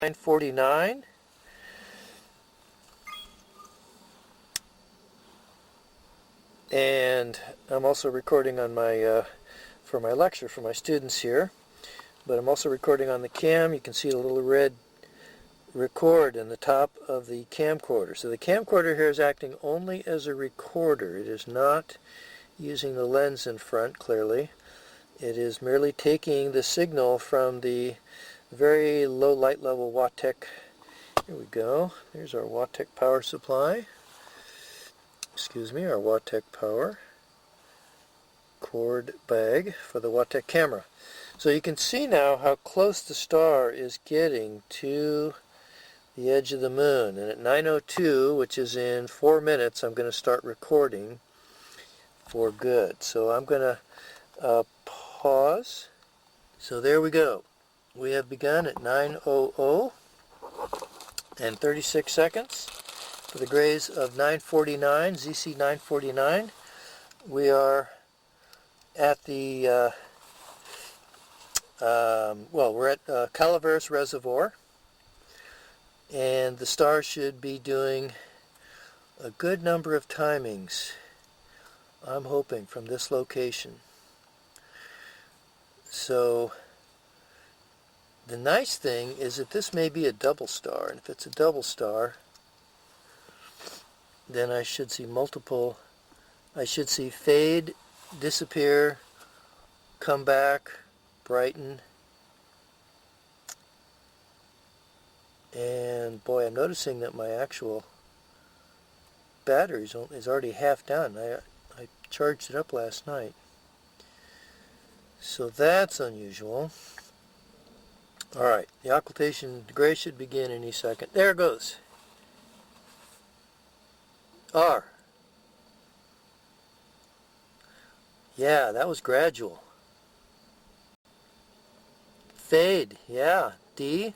9:49. And I'm also recording on my for my lecture for my students here, but I'm also recording on the cam. You can see the little red record in the top of the camcorder. So the camcorder here is acting only as a recorder. It is not using the lens in front, clearly. It is merely taking the signal from the very low light level Watec. Here we go. There's our Watec power supply. Excuse me, our Watec power cord bag for the Watec camera. So you can see now how close the star is getting to the edge of the moon. And at 9:02, which is in 4 minutes, I'm going to start recording for good. So I'm going to pause. So there we go. We have begun at 9:00 and 36 seconds for the Graze of 949, ZC 949. We are at the we're at Calaveras Reservoir, and the star should be doing a good number of timings, I'm hoping, from this location. So the nice thing is that this may be a double star, and if it's a double star, then I should see multiple, I should see fade, disappear, come back, brighten. And boy, I'm noticing that my actual battery is already half done. I charged it up last night. So that's unusual. Alright, the occultation, the Graze should begin any second. There it goes. R. Yeah, that was gradual. Fade, yeah. D.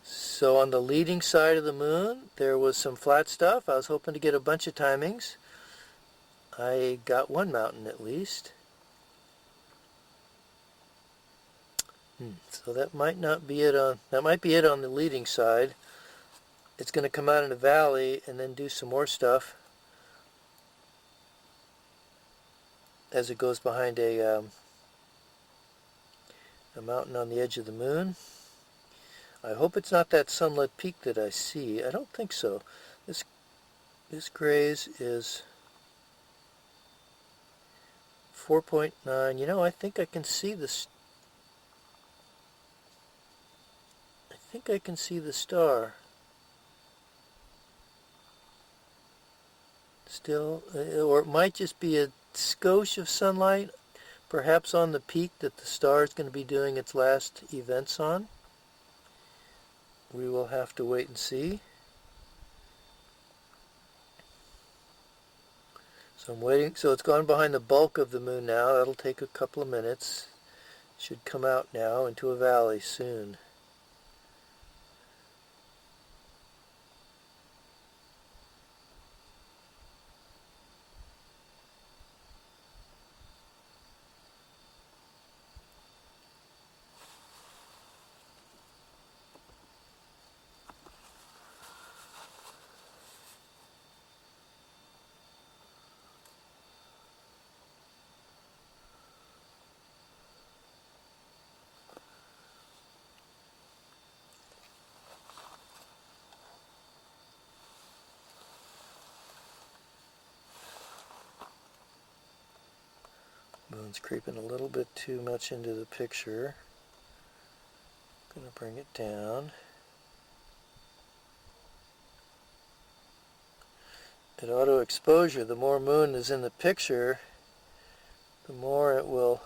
So on the leading side of the moon, there was some flat stuff. I was hoping to get a bunch of timings. I got one mountain at least. So that might not be it on, that might be it on the leading side. It's going to come out in a valley and then do some more stuff as it goes behind a mountain on the edge of the moon. I hope it's not that sunlit peak that I see. I don't think so. This Graze is 4.9. You know, I think I can see this. I think I can see the star. Still, or it might just be a skosh of sunlight, perhaps on the peak that the star is going to be doing its last events on. We will have to wait and see. So I'm waiting. So it's gone behind the bulk of the moon now. That'll take a couple of minutes. Should come out now into a valley soon. Moon's creeping a little bit too much into the picture. Going to bring it down. At auto exposure, the more moon is in the picture, the more it will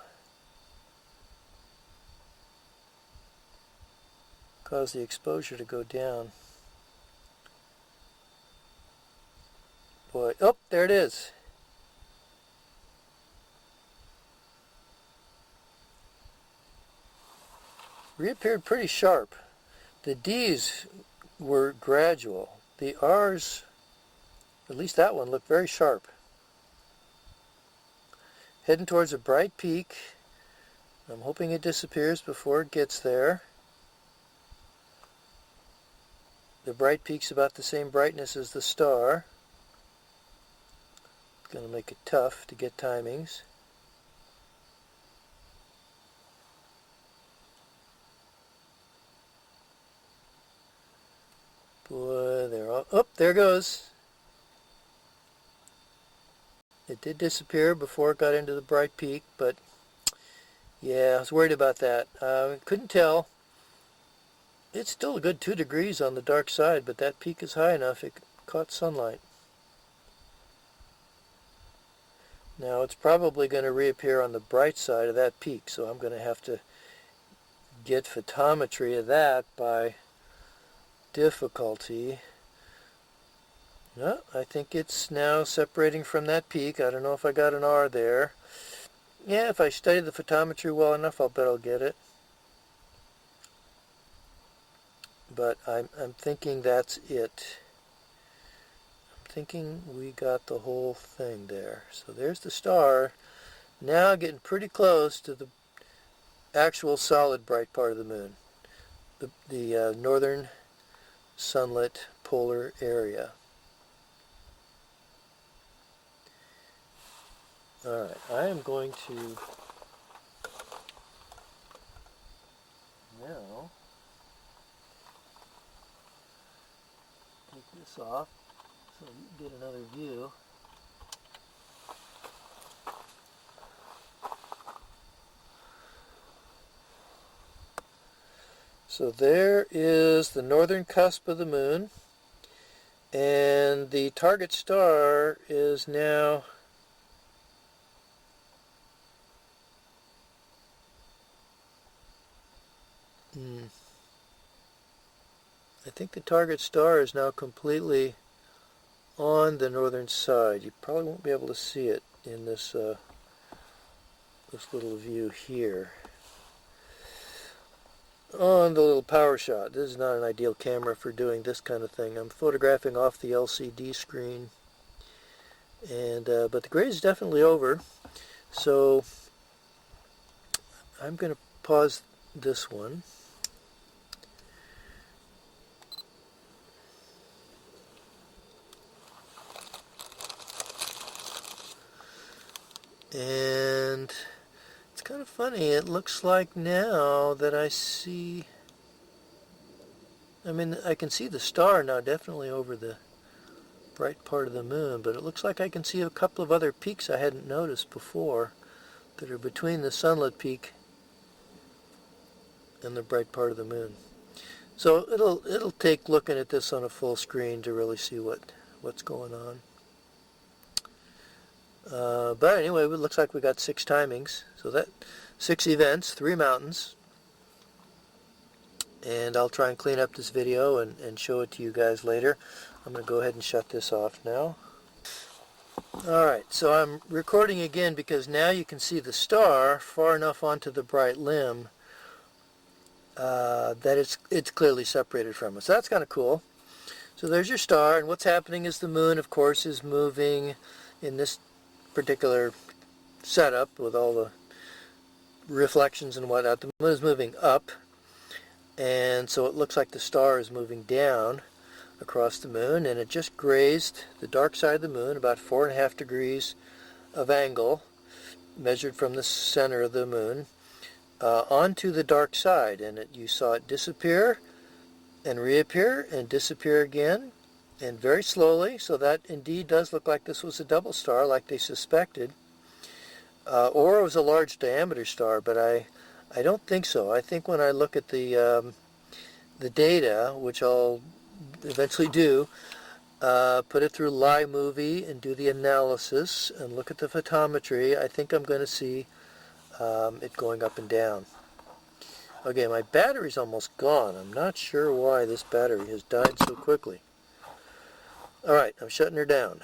cause the exposure to go down. Boy, oh, there it is. Reappeared pretty sharp. The D's were gradual. The R's At least that one looked very sharp. Heading towards a bright peak. I'm hoping it disappears before it gets there. The bright peak's about the same brightness as the star. It's going to make it tough to get timings. Boy, they're all... Oh, there it goes. It did disappear before it got into the bright peak, but yeah, I was worried about that. Couldn't tell. It's still a good 2 degrees on the dark side, but that peak is high enough it caught sunlight. Now it's probably going to reappear on the bright side of that peak, so I'm going to have to get photometry of that by difficulty. No, I think it's now separating from that peak. I don't know if I got an R there. Yeah, if I study the photometry well enough, I'll bet I'll get it. But I'm thinking that's it. I'm thinking we got the whole thing there. So there's the star. Now getting pretty close to the actual solid bright part of the moon. The northern sunlit polar area. Alright, I am going to now take this off so you can get another view. So there is the northern cusp of the moon, and the target star is now I think the target star is now completely on the northern side. You probably won't be able to see it in this this little view here. On the little power shot. This is not an ideal camera for doing this kind of thing. I'm photographing off the LCD screen, and but the graze is definitely over. So I'm going to pause this one. And it's kind of funny, it looks like now that I see, I mean, I can see the star now definitely over the bright part of the moon, but it looks like I can see a couple of other peaks I hadn't noticed before that are between the sunlit peak and the bright part of the moon. So it'll take looking at this on a full screen to really see what's going on. But anyway, it looks like we got 6 timings. So that 6 events, 3 mountains. And I'll try and clean up this video and show it to you guys later. I'm going to go ahead and shut this off now. Alright, so I'm recording again because now you can see the star far enough onto the bright limb that it's clearly separated from us. So that's kind of cool. So there's your star, and what's happening is the moon, of course, is moving in this particular setup with all the reflections and whatnot. The moon is moving up, and so it looks like the star is moving down across the moon, and it just grazed the dark side of the moon, about 4.5 degrees of angle measured from the center of the moon onto the dark side, and you saw it disappear and reappear and disappear again, and very slowly. So that indeed does look like this was a double star like they suspected, or it was a large diameter star, but I don't think so. I think when I look at the data, which I'll eventually do, put it through LiMovie and do the analysis and look at the photometry, I think I'm going to see it going up and down. Okay, my battery's almost gone. I'm not sure why this battery has died so quickly. Alright, I'm shutting her down.